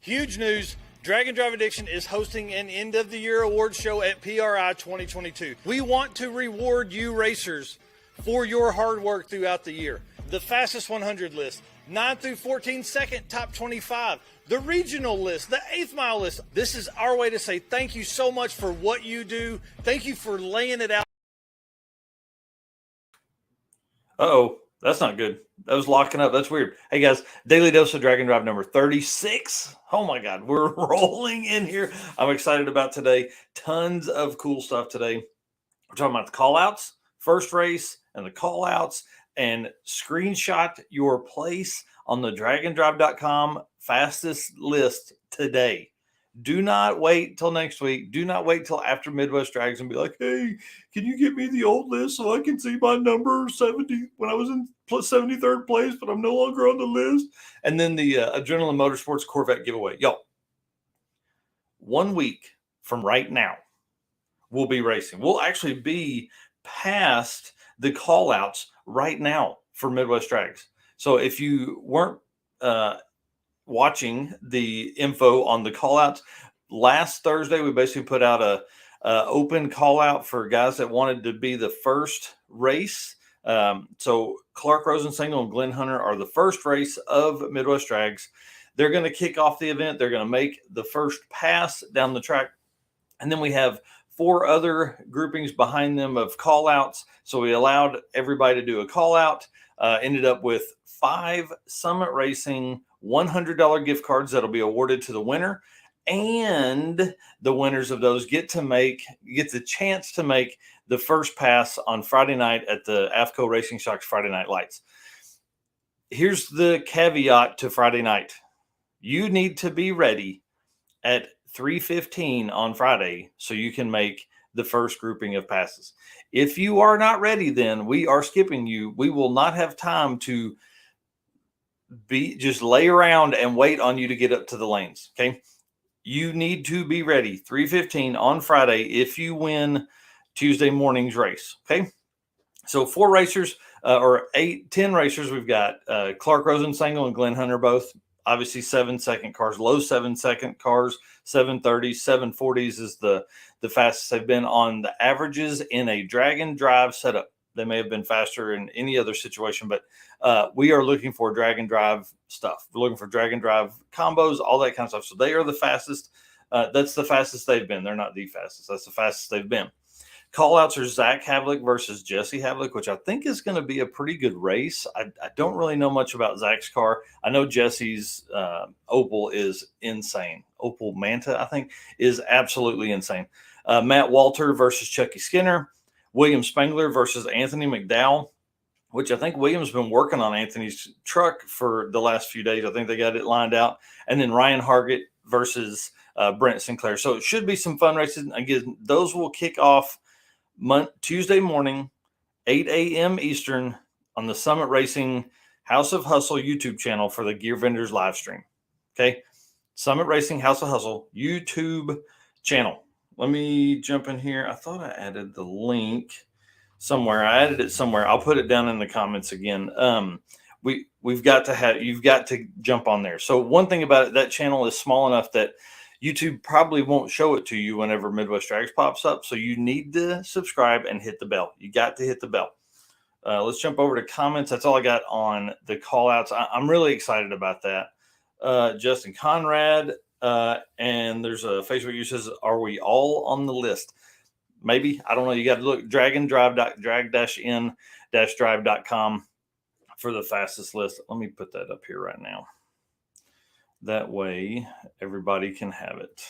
Huge news. Dragon Drive Addiction is hosting an end-of-the-year awards show at PRI 2022. We want to reward you racers for your hard work throughout the year. The fastest 100 list, 9 through 14 second top 25, the regional list, the 8th mile list. This is our way to say thank you so much for what you do. Thank you for laying it out. Uh-oh, that's not good. That was locking up. That's weird. Hey, guys, Daily Dose of Dragon Drive number 36. Oh, my God. We're rolling in here. I'm excited about today. Tons of cool stuff today. We're talking about the call-outs, first race, and the call-outs, and screenshot your place on the dragondrive.com fastest list today. Do not wait till next week. Do not wait till after Midwest Drags and be like, hey, can you get me the old list so I can see my number 70 when I was in 73rd place, but I'm no longer on the list? And then the Adrenaline Motorsports Corvette giveaway. Yo, 1 week from right now, we'll be racing. We'll actually be past the call-outs right now for Midwest Drags. So if you weren't watching the info on the call-outs, last Thursday we basically put out a open call-out for guys that wanted to be the first race. So Clark Rosenstengel and Glenn Hunter are the first race of Midwest Drags. They're going to kick off the event. They're going to make the first pass down the track. And then we have 4 other groupings behind them of call-outs. So we allowed everybody to do a call-out. Ended up with 5 Summit Racing $100 gift cards that'll be awarded to the winner. And the winners of those get the chance to make the first pass on Friday night at the AFCO Racing Shocks Friday Night Lights. Here's the caveat to Friday night. You need to be ready at 3:15 on Friday so you can make the first grouping of passes. If you are not ready, then we are skipping you. We will not have time to just lay around and wait on you to get up to the lanes. Okay. You need to be ready 3:15 on Friday if you win Tuesday morning's race. Okay. So 4 racers or 10 racers. We've got Clark Rosenstengel and Glenn Hunter, both obviously 7-second cars, low 7-second cars, 730s, 740s is the fastest they've been on the averages in a Dragon Drive setup. They may have been faster in any other situation, but we are looking for Dragon Drive stuff. We're looking for Dragon Drive combos, all that kind of stuff. So they are the fastest. That's the fastest they've been. They're not the fastest. That's the fastest they've been. Call-outs are Zach Havlik versus Jesse Havlik, which I think is going to be a pretty good race. I don't really know much about Zach's car. I know Jesse's Opal is insane. Opal Manta, I think, is absolutely insane. Matt Walter versus Chucky Skinner. William Spangler versus Anthony McDowell, which I think William's been working on Anthony's truck for the last few days. I think they got it lined out. And then Ryan Hargett versus Brent Sinclair. So it should be some fun races. Again, those will kick off Tuesday morning, 8 a.m. Eastern on the Summit Racing House of Hustle YouTube channel for the Gear Vendors live stream. Okay. Summit Racing House of Hustle YouTube channel. Let me jump in here. I thought I added the link somewhere. I added it somewhere. I'll put it down in the comments again. You've got to jump on there. So one thing about it, that channel is small enough that YouTube probably won't show it to you whenever Midwest Drags pops up. So you need to subscribe and hit the bell. You got to hit the bell. Let's jump over to comments. That's all I got on the call outs. I'm really excited about that. Justin Conrad, and there's a Facebook user says, are we all on the list? Maybe. I don't know. You got to look drag-in-drive.com for the fastest list. Let me put that up here right now. That way everybody can have it.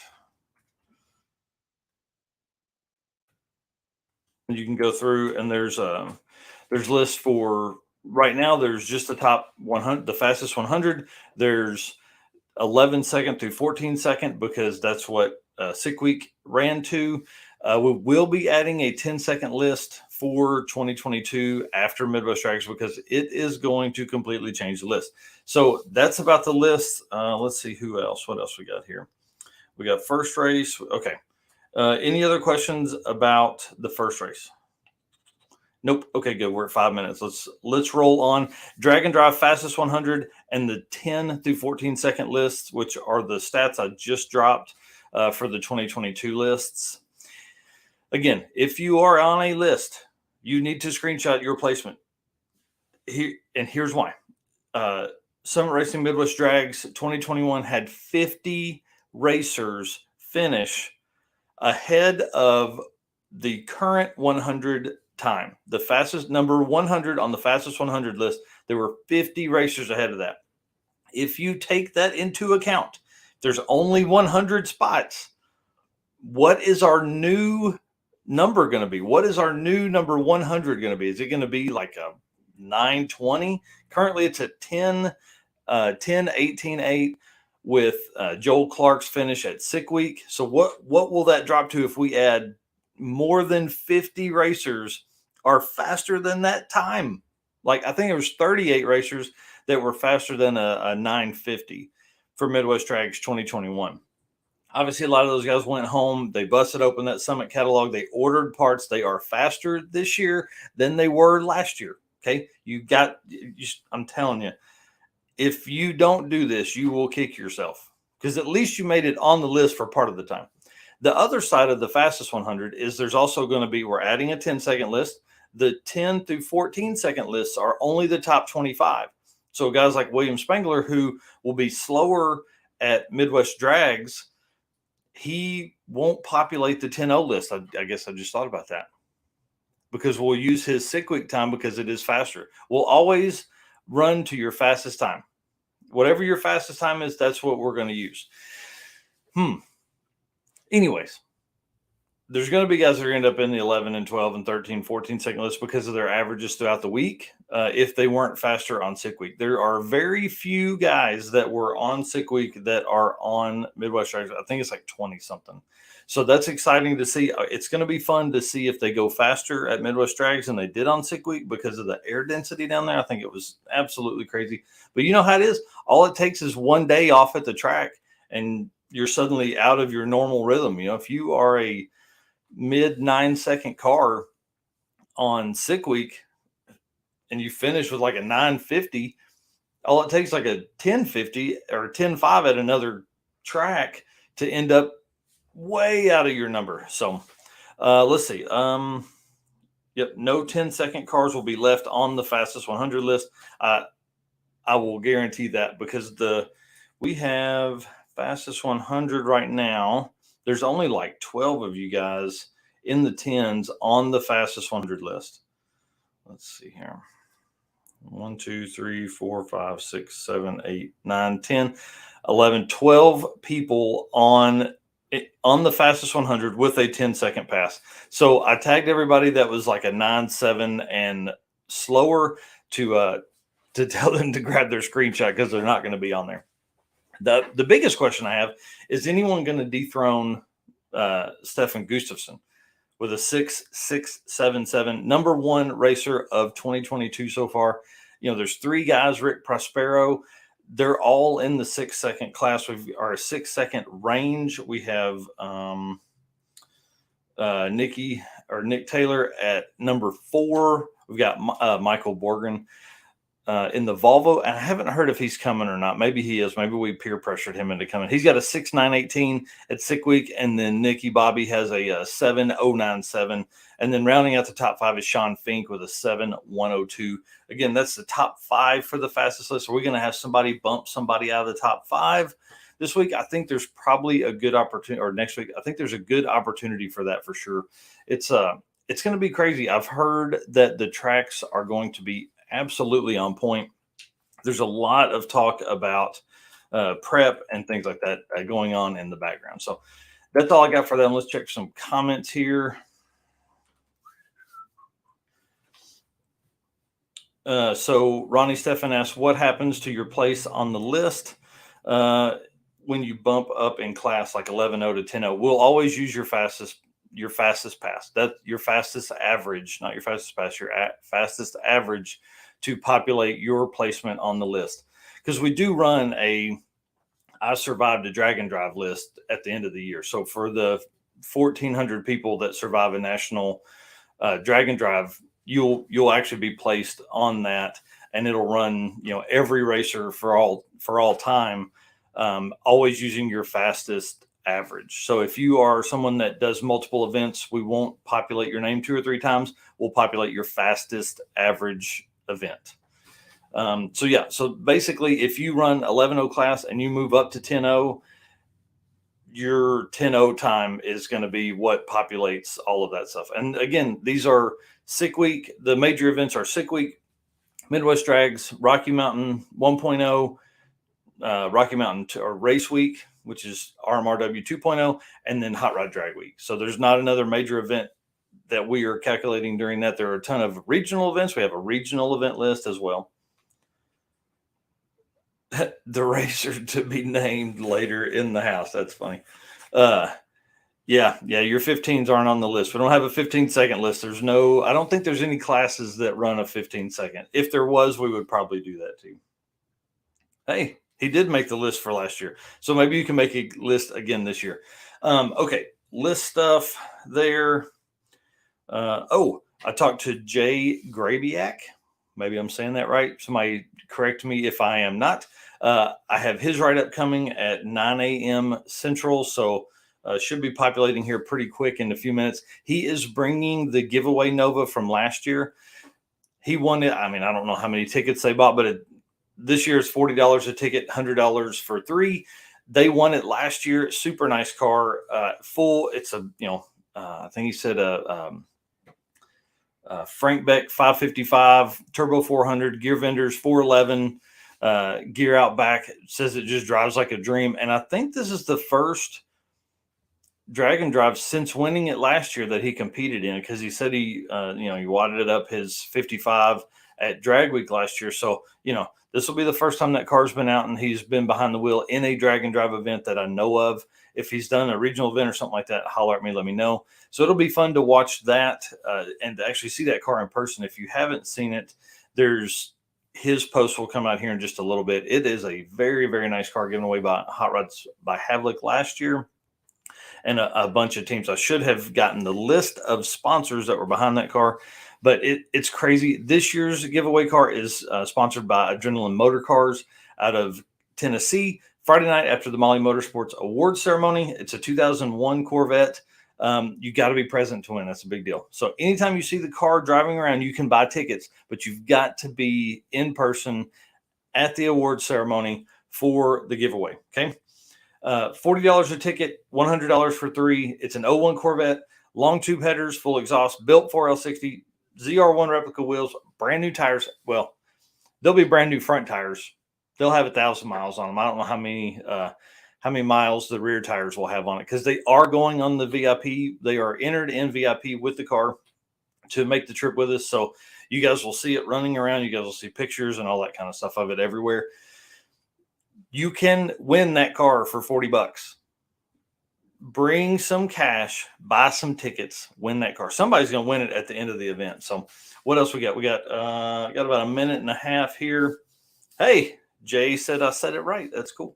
You can go through and there's lists for right now. There's just the top 100, the fastest 100. There's 11 second through 14 second because that's what Sick Week ran to. We will be adding a 10-second list for 2022 after Midwest Drags because it is going to completely change the list. So that's about the list. Let's see who else. What else we got here? We got first race. Okay. Any other questions about the first race? Nope. Okay, good. We're at 5 minutes. Let's roll on. Drag and Drive Fastest 100 and the 10 through 14 second lists, which are the stats I just dropped for the 2022 lists. Again, if you are on a list, you need to screenshot your placement. Here's why. Summit Racing Midwest Drags 2021 had 50 racers finish ahead of the current 100 time. The fastest number 100 on the fastest 100 list, there were 50 racers ahead of that. If you take that into account, there's only 100 spots. What is our new number going to be? What is our new number 100 going to be? Is it going to be like a 920? Currently, it's at 10, 18-8 with Joel Clark's finish at Sick Week. So what will that drop to if we add more than 50 racers are faster than that time? Like, I think there was 38 racers that were faster than a 950 for Midwest Drags 2021. Obviously, a lot of those guys went home. They busted open that Summit catalog. They ordered parts. They are faster this year than they were last year. Okay. I'm telling you, if you don't do this, you will kick yourself, because at least you made it on the list for part of the time. The other side of the fastest 100 is there's also going to be, we're adding a 10-second list. The 10 through 14 second lists are only the top 25. So guys like William Spangler, who will be slower at Midwest Drags, he won't populate the 10-0 list. I guess I just thought about that, because we'll use his Sick Week time because it is faster. We'll always run to your fastest time. Whatever your fastest time is, that's what we're going to use. Anyways, there's going to be guys that are going to end up in the 11 and 12 and 13, 14 second list because of their averages throughout the week. If they weren't faster on Sick Week, there are very few guys that were on Sick Week that are on Midwest Drags. I think it's like 20 something. So that's exciting to see. It's going to be fun to see if they go faster at Midwest Drags than they did on Sick Week because of the air density down there. I think it was absolutely crazy. But you know how it is. All it takes is one day off at the track, and you're suddenly out of your normal rhythm. You know, if you are a mid 9-second car on Sick Week and you finish with like a 950, all it takes like a 1050 or 10.5 at another track to end up way out of your number. So let's see. Yep, no 10-second cars will be left on the fastest 100 list. I will guarantee that, because we have fastest 100 right now. There's only like 12 of you guys in the 10s on the fastest 100 list. Let's see here. 1, 2, 3, 4, 5, 6, 7, 8, 9, 10, 11, 12 people on the fastest 100 with a 10-second pass. So I tagged everybody that was like a 9.7 and slower to tell them to grab their screenshot, because they're not going to be on there. The biggest question I have is anyone going to dethrone Stefan Gustafsson with a 6.677, number one racer of 2022 so far. You know, there's 3 guys, Rick Prospero. They're all in the 6-second class. We are a 6-second range. We have Nick Taylor at number 4. We've got Michael Borgren in the Volvo, and I haven't heard if he's coming or not. Maybe he is. Maybe we peer pressured him into coming. He's got a 6.918 at Sick Week, and then Nicky Bobby has a 7.097, and then rounding out the top 5 is Sean Fink with a 7.102. Again, that's the top 5 for the fastest list. Are we going to have somebody bump somebody out of the top 5 this week? I think there's probably a good opportunity, or next week. I think there's a good opportunity for that for sure. It's going to be crazy. I've heard that the tracks are going to be absolutely on point. There's a lot of talk about prep and things like that going on in the background. So that's all I got for them. Let's check some comments here. So Ronnie Stefan asks, what happens to your place on the list when you bump up in class like 11.0 to 10.0? We'll always use your fastest pass. That's your fastest average, not your fastest pass, your fastest average to populate your placement on the list. Because we do run I survived a drag and drive list at the end of the year. So for the 1,400 people that survive a national drag and drive, you'll actually be placed on that, and it'll run, every racer for all time, always using your fastest average. So if you are someone that does multiple events, we won't populate your name 2 or 3 times. We'll populate your fastest average event. So basically, if you run 11.0 class and you move up to 10.0, your 10.0 time is going to be what populates all of that stuff. And again, these are Sick Week. The major events are Sick Week, Midwest Drags, Rocky Mountain 1.0, Rocky Mountain or Race Week, which is RMRW 2.0, and then Hot Rod Drag Week. So there's not another major event that we are calculating during that. There are a ton of regional events. We have a regional event list as well. The racer to be named later in the house. That's funny. Yeah, your 15s aren't on the list. We don't have a 15-second list. I don't think there's any classes that run a 15-second. If there was, we would probably do that too. Hey, he did make the list for last year. So maybe you can make a list again this year. Okay, list stuff there. I talked to Jay Grabiak. Maybe I'm saying that right. Somebody correct me if I am not. I have his write-up coming at 9 a.m. Central, so should be populating here pretty quick in a few minutes. He is bringing the giveaway Nova from last year. He won it. I mean, I don't know how many tickets they bought, but this year is $40 a ticket, $100 for 3. They won it last year. Super nice car, full. It's I think he said Frank Beck 555, turbo 400, gear vendors 411, gear out back. Says it just drives like a dream. And I think this is the first drag and drive since winning it last year that he competed in, because he said he wadded it up his 55 at Drag Week last year. So, this will be the first time that car's been out and he's been behind the wheel in a drag and drive event that I know of. If he's done a regional event or something like that, holler at me, let me know. So it'll be fun to watch that and to actually see that car in person. If you haven't seen it, his post will come out here in just a little bit. It is a very, very nice car given away by Hot Rods by Havlik last year, and a bunch of teams. I should have gotten the list of sponsors that were behind that car, but it's crazy. This year's giveaway car is sponsored by Adrenaline Motorcars out of Tennessee. Friday night after the Molly Motorsports Awards ceremony. It's a 2001 Corvette. You got to be present to win. That's a big deal. So anytime you see the car driving around, you can buy tickets, but you've got to be in person at the awards ceremony for the giveaway. Okay. $40 a ticket, $100 for 3. It's an 01 Corvette, long tube headers, full exhaust, built 4L60, ZR1 replica wheels, brand new tires. Well, they'll be brand new front tires. They'll have 1,000 miles on them. I don't know how many miles the rear tires will have on it, because they are going on the VIP. They are entered in VIP with the car to make the trip with us. So you guys will see it running around. You guys will see pictures and all that kind of stuff of it everywhere. You can win that car for $40. Bring some cash, buy some tickets, win that car. Somebody's going to win it at the end of the event. So what else we got? We got about a minute and a half here. Hey, Jay said I said it right. That's cool.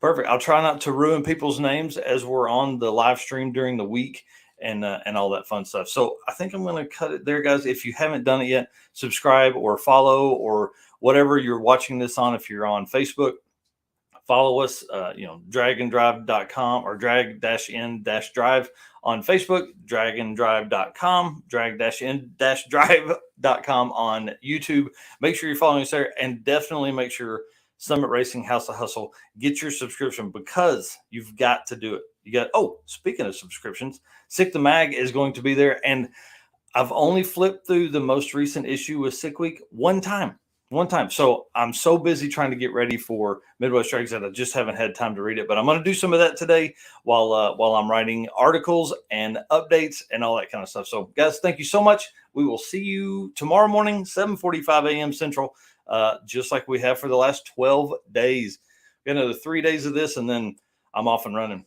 Perfect. I'll try not to ruin people's names as we're on the live stream during the week and all that fun stuff. So I think I'm going to cut it there, guys. If you haven't done it yet, subscribe or follow or whatever you're watching this on. If you're on Facebook, follow us, draganddrive.com or drag-in-drive on Facebook, draganddrive.com, drag-in-drive.com on YouTube. Make sure you're following us there, and definitely make sure Summit Racing House of Hustle, get your subscription, because you've got to do it. Speaking of subscriptions, Sick the Mag is going to be there, and I've only flipped through the most recent issue with Sick Week one time. So I'm so busy trying to get ready for Midwest Drags that I just haven't had time to read it. But I'm going to do some of that today while I'm writing articles and updates and all that kind of stuff. So, guys, thank you so much. We will see you tomorrow morning, 7:45 a.m. Central, just like we have for the last 12 days. We got another 3 days of this, and then I'm off and running.